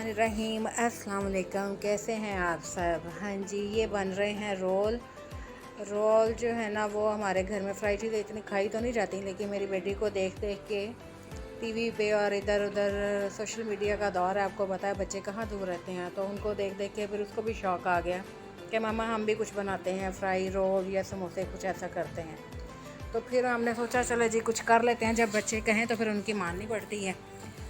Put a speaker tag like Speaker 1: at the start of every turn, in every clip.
Speaker 1: बिस्मिल्लाहिर्रहमानिर्रहीम। अस्सलाम वालेकुम। कैसे हैं आप सब? हाँ जी, ये बन रहे हैं रोल। रोल जो है ना वो हमारे घर में फ्राई चीज़ें इतनी खाई तो नहीं जाती, लेकिन मेरी बेटी को देख देख के टीवी पे और इधर उधर सोशल मीडिया का दौर है, आपको पता है बच्चे कहाँ दूर रहते हैं, तो उनको देख देख के फिर उसको भी शौक़ आ गया कि मामा हम भी कुछ बनाते हैं, फ्राई रोल या समोसे कुछ ऐसा करते हैं। तो फिर हमने सोचा चलो जी कुछ कर लेते हैं, जब बच्चे कहें तो फिर उनकी माननी पड़ती है।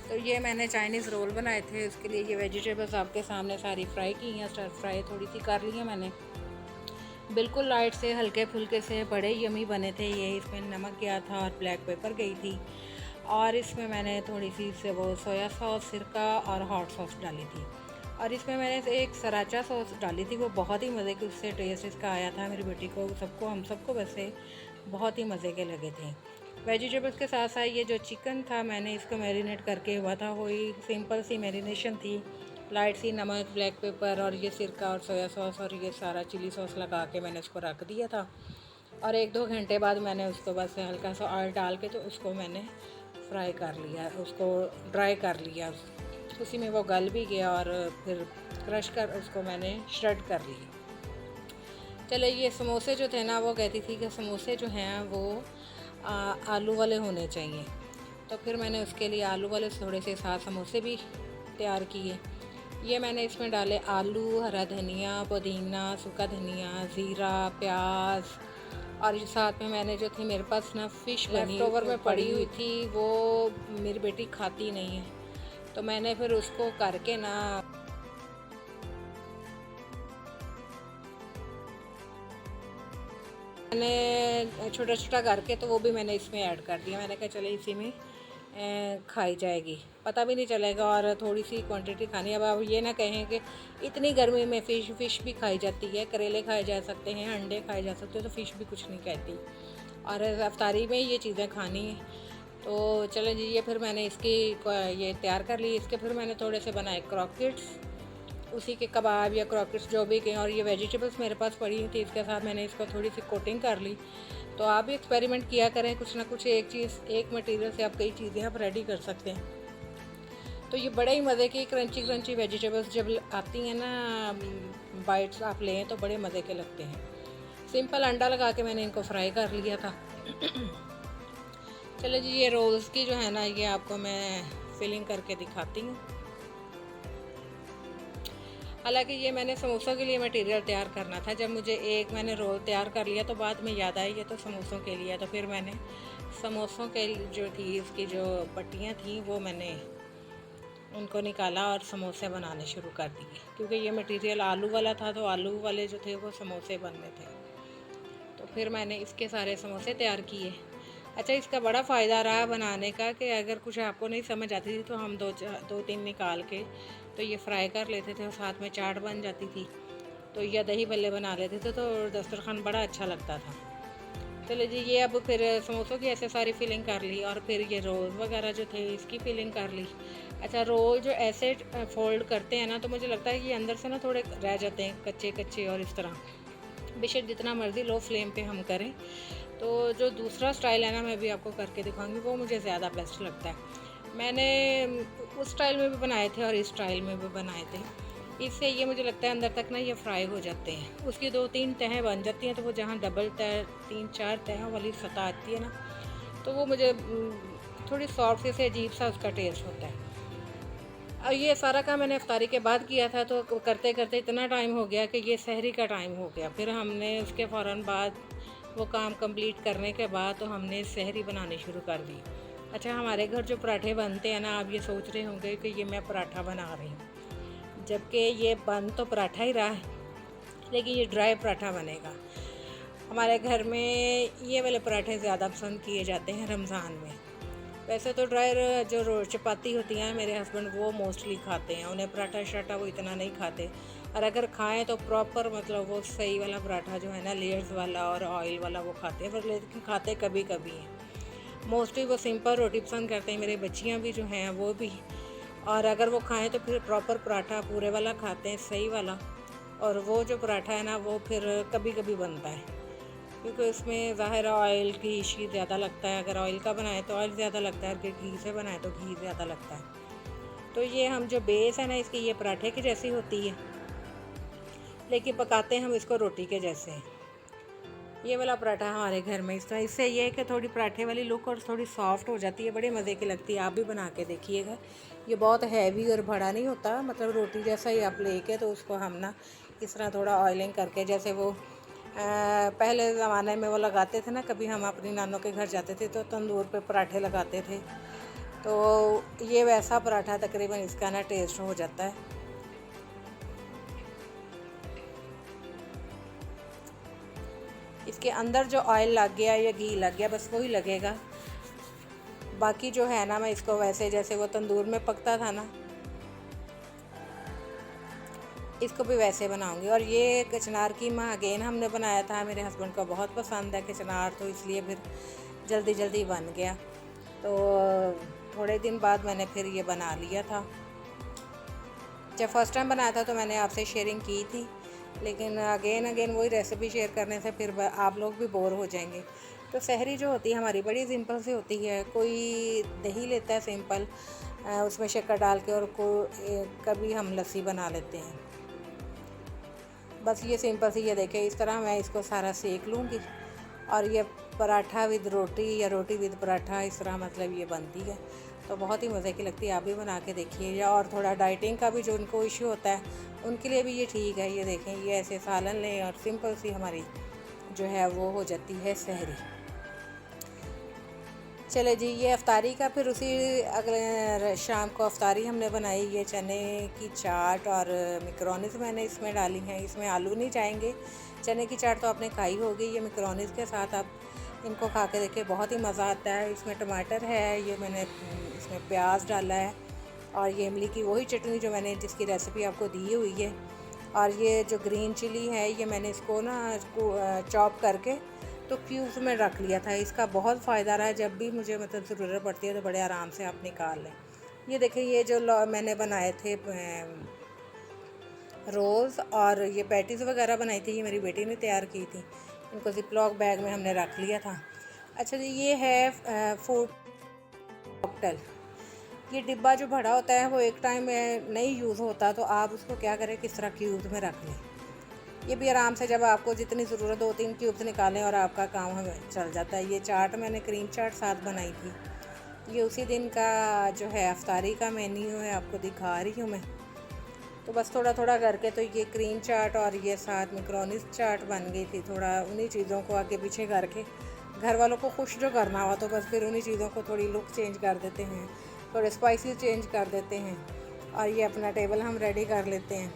Speaker 1: तो ये मैंने चाइनीज़ रोल बनाए थे, उसके लिए ये वेजिटेबल्स आपके सामने सारी फ्राई की हैं, स्टर फ्राई थोड़ी सी कर ली है मैंने, बिल्कुल लाइट से हल्के फुल्के से, बड़े यमी बने थे ये। इसमें नमक गया था और ब्लैक पेपर गई थी, और इसमें मैंने थोड़ी सी से वो सोया सॉस, सिरका और हॉट सॉस डाली थी, और इसमें मैंने एक सराचा सॉस डाली थी, वो बहुत ही मज़े की उससे टेस्ट इसका आया था। मेरी बेटी को, सबको, हम सबको वैसे बहुत ही मज़े के लगे थे। वेजिटेबल्स के साथ साथ ये जो चिकन था मैंने इसको मैरिनेट करके हुआ था, वही सिंपल सी मैरिनेशन थी, लाइट सी नमक, ब्लैक पेपर और ये सिरका और सोया सॉस और ये सारा चिली सॉस लगा के मैंने उसको रख दिया था, और 1-2 घंटे बाद मैंने उसको बस हल्का सा ऑयल डाल के तो उसको मैंने फ्राई कर लिया, उसको ड्राई कर लिया, उसी में वो गल भी गया, और फिर क्रश कर उसको मैंने श्रेड कर लिया। चले ये समोसे जो थे ना, वो कहती थी कि समोसे जो हैं वो आलू वाले होने चाहिए, तो फिर मैंने उसके लिए आलू वाले थोड़े से साथ समोसे भी तैयार किए। ये मैंने इसमें डाले आलू, हरा धनिया, पुदीना, सूखा धनिया, ज़ीरा, प्याज, और ये साथ में मैंने जो थी मेरे पास ना फ़िश लेफ़्ट ओवर में पड़ी हुई थी, वो मेरी बेटी खाती नहीं है, तो मैंने फिर उसको करके ना मैंने छोटा छोटा करके तो वो भी मैंने इसमें ऐड कर दिया। मैंने कहा चले इसी में खाई जाएगी, पता भी नहीं चलेगा, और थोड़ी सी क्वांटिटी खानी। अब आप ये ना कहें कि इतनी गर्मी में फ़िश भी खाई जाती है, करेले खाए जा सकते हैं, अंडे खाए जा सकते हैं, तो फ़िश भी कुछ नहीं कहती, और अफ्तारी में ये चीज़ें खानी है। तो चले जी, ये फिर मैंने इसकी ये तैयार कर ली। इसके फिर मैंने थोड़े से बनाए क्रॉकेट्स, उसी के कबाब या क्रॉकेट्स जो भी कहें, और ये वेजिटेबल्स मेरे पास पड़ी थी, इसके साथ मैंने इसको थोड़ी सी कोटिंग कर ली। तो आप भी एक्सपेरिमेंट किया करें, कुछ ना कुछ एक चीज़, एक मटेरियल से आप कई चीज़ें आप रेडी कर सकते हैं। तो ये बड़े ही मज़े की क्रंची क्रंची वेजिटेबल्स जब आती हैं ना, बाइट्स आप लें तो बड़े मज़े के लगते हैं। सिंपल अंडा लगा के मैंने इनको फ्राई कर लिया था। चलो जी, ये रोल्स की जो है ना, ये आपको मैं फिलिंग करके दिखाती हूँ। हालांकि ये मैंने समोसों के लिए मटेरियल तैयार करना था, जब मुझे एक मैंने रोल तैयार कर लिया तो बाद में याद आई ये तो समोसों के लिए, तो फिर मैंने समोसों के जो थी इसकी जो पट्टियाँ थी वो मैंने उनको निकाला और समोसे बनाने शुरू कर दिए, क्योंकि ये मटेरियल आलू वाला था, तो आलू वाले जो थे वो समोसे बनने थे। तो फिर मैंने इसके सारे समोसे तैयार किए। अच्छा, इसका बड़ा फ़ायदा रहा बनाने का कि अगर कुछ आपको नहीं समझ आती थी तो हम 2-3 निकाल के तो ये फ्राई कर लेते थे, और साथ में चाट बन जाती थी, तो या दही बल्ले बना लेते थे, तो दस्तरखान बड़ा अच्छा लगता था। चलो जी, ये अब फिर समोसों की ऐसे सारी फिलिंग कर ली, और फिर ये रोल वगैरह जो थे इसकी फिलिंग कर ली। अच्छा, रोल जो ऐसे फोल्ड करते हैं ना, तो मुझे लगता है कि अंदर से ना थोड़े रह जाते हैं कच्चे कच्चे, और इस तरह बेशक जितना मर्ज़ी लो फ्लेम पे हम करें, तो जो दूसरा स्टाइल है ना, मैं भी आपको करके दिखाऊंगी, वो मुझे ज़्यादा बेस्ट लगता है। मैंने उस स्टाइल में भी बनाए थे और इस स्टाइल में भी बनाए थे, इससे ये मुझे लगता है अंदर तक ना ये फ्राई हो जाते हैं, उसकी 2-3 तहें बन जाती हैं, तो वो जहाँ डबल तह 3-4 तहों वाली सतह आती है ना, तो वो मुझे थोड़ी सॉफ्ट से अजीब सा उसका टेस्ट होता है। और ये सारा काम मैंने इफ्तारी के बाद किया था, तो करते करते इतना टाइम हो गया कि ये सहरी का टाइम हो गया। फिर हमने उसके फ़ौरन बाद वो काम कंप्लीट करने के बाद तो हमने सहरी बनानी शुरू कर दी। अच्छा, हमारे घर जो पराठे बनते हैं ना, आप ये सोच रहे होंगे कि ये मैं पराठा बना रही हूँ, जबकि ये बन तो पराठा ही रहा है, लेकिन ये ड्राई पराठा बनेगा। हमारे घर में ये वाले पराठे ज़्यादा पसंद किए जाते हैं रमज़ान में। वैसे तो ड्राई जो चपाती होती हैं, मेरे हस्बैंड वो मोस्टली खाते हैं, उन्हें पराठा शराठा वो इतना नहीं खाते, और अगर खाएं तो प्रॉपर मतलब वो सही वाला पराठा जो है ना, लेयर्स वाला और ऑयल वाला वो खाते हैं, पर लेकिन खाते कभी कभी हैं। मोस्टली वो सिंपल रोटी पसंद करते हैं, मेरी बच्चियाँ भी जो हैं वो भी, और अगर वो खाएँ तो फिर प्रॉपर पराठा पूरे वाला खाते हैं, सही वाला। और वो जो पराठा है ना, वो फिर कभी कभी बनता है, क्योंकि उसमें ज़ाहिर ऑयल की इशू ज़्यादा लगता है, अगर ऑयल का बनाए तो ऑयल ज़्यादा लगता है, अगर घी से बनाए तो घी ज़्यादा लगता है। तो ये हम जो बेस है ना इसकी, ये पराठे की जैसी होती है, लेकिन पकाते हम इसको रोटी के जैसे हैं। ये वाला पराठा हमारे घर में इस तरह, इससे ये है कि थोड़ी पराठे वाली लुक और थोड़ी सॉफ्ट हो जाती है, बड़े मज़े की लगती है। आप भी बना के देखिएगा। ये बहुत हैवी और बड़ा नहीं होता, मतलब रोटी जैसा ही आप लेके तो उसको हम ना इस तरह थोड़ा ऑयलिंग करके, जैसे वो पहले ज़माने में वो लगाते थे ना, कभी हम अपनी नानों के घर जाते थे तो तंदूर पे पराठे लगाते थे, तो ये वैसा पराठा तकरीबन इसका ना टेस्ट हो जाता है। इसके अंदर जो ऑयल लग गया या घी लग गया, बस वही लगेगा। बाकी जो है ना, मैं इसको वैसे जैसे वो तंदूर में पकता था ना, इसको भी वैसे बनाऊंगी। और ये कचनार कीमा अगेन हमने बनाया था, मेरे हस्बैंड को बहुत पसंद है कचनार, तो इसलिए फिर जल्दी जल्दी बन गया। तो थोड़े दिन बाद मैंने फिर ये बना लिया था। जब फर्स्ट टाइम बनाया था तो मैंने आपसे शेयरिंग की थी, लेकिन अगेन वही रेसिपी शेयर करने से फिर आप लोग भी बोर हो जाएंगे। तो सहरी जो होती है हमारी बड़ी सिंपल सी होती है। कोई दही लेता है सिंपल, उसमें शक्कर डाल के, और कभी हम लस्सी बना लेते हैं। बस ये सिंपल सी, ये देखें इस तरह मैं इसको सारा सेक लूँगी, और ये पराठा विद रोटी या रोटी विद पराठा, इस तरह मतलब ये बनती है। तो बहुत ही मज़े की लगती है, आप भी बना के देखिए। या और थोड़ा डाइटिंग का भी जो उनको इश्यू होता है उनके लिए भी ये ठीक है। ये देखें, ये ऐसे सालन लें और सिंपल सी हमारी जो है वो हो जाती है सहरी। चले जी, ये अफ्तारी का फिर उसी अगले शाम को अफ्तारी हमने बनाई। ये चने की चाट और मैकरोनीज़ मैंने इसमें डाली हैं। इसमें आलू नहीं जाएंगे। चने की चाट तो आपने खाई होगी, ये मैकरोनीज़ के साथ आप इनको खा के देखिए, बहुत ही मज़ा आता है। इसमें टमाटर है, ये मैंने इसमें प्याज डाला है, और ये इमली की वही चटनी जो मैंने जिसकी रेसिपी आपको दी हुई है। और ये जो ग्रीन चिली है, ये मैंने इसको ना चॉप करके तो क्यूब्स में रख लिया था। इसका बहुत फ़ायदा रहा है, जब भी मुझे मतलब ज़रूरत पड़ती है तो बड़े आराम से आप निकाल लें। ये देखिए, ये जो मैंने बनाए थे रोल्स और ये पैटीज़ वगैरह बनाई थी, ये मेरी बेटी ने तैयार की थी। इनको ज़िपलॉक बैग में हमने रख लिया था। अच्छा जी, ये है फूड कॉकटेल। ये डिब्बा जो बड़ा होता है वो एक टाइम में नहीं यूज़ होता, तो आप उसको क्या करें, किस तरह क्यूब्स में रख लें। ये भी आराम से जब आपको जितनी ज़रूरत, 2-3 क्यूब्स निकालें और आपका काम हमें चल जाता है। ये चाट मैंने क्रीम चाट साथ बनाई थी। ये उसी दिन का जो है अफ्तारी का मेन्यू है, आपको दिखा रही हूँ मैं। तो बस थोड़ा थोड़ा करके तो ये क्रीम चाट और ये साथ मैकरोनीज़ चाट बन गई थी। थोड़ा उन्हीं चीज़ों को आगे पीछे करके घर वालों को खुश जो करना हुआ, तो बस फिर उन्हीं चीज़ों को थोड़ी लुक चेंज कर देते हैं, थोड़े स्पाइसी चेंज कर देते हैं, और ये अपना टेबल हम रेडी कर लेते हैं।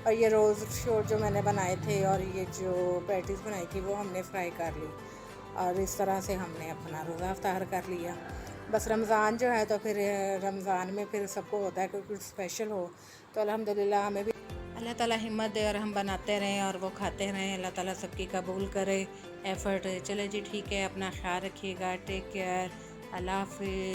Speaker 1: और ये रोज़ शोर जो मैंने बनाए थे और ये जो पैटीज़ बनाई थी वो हमने फ्राई कर ली, और इस तरह से हमने अपना रोज़ा अफ्तार कर लिया। बस रमज़ान जो है तो फिर रमज़ान में फिर सबको होता है कि कुछ स्पेशल हो, तो अल्हम्दुलिल्लाह हमें भी अल्लाह ताला हिम्मत दे और हम बनाते रहें और वो खाते रहें। अल्लाह ताला सबकी कबूल करे एफ़र्ट। चले जी, ठीक है, अपना ख्याल रखिएगा। टेक केयर, अल्लाह हाफ़िज़।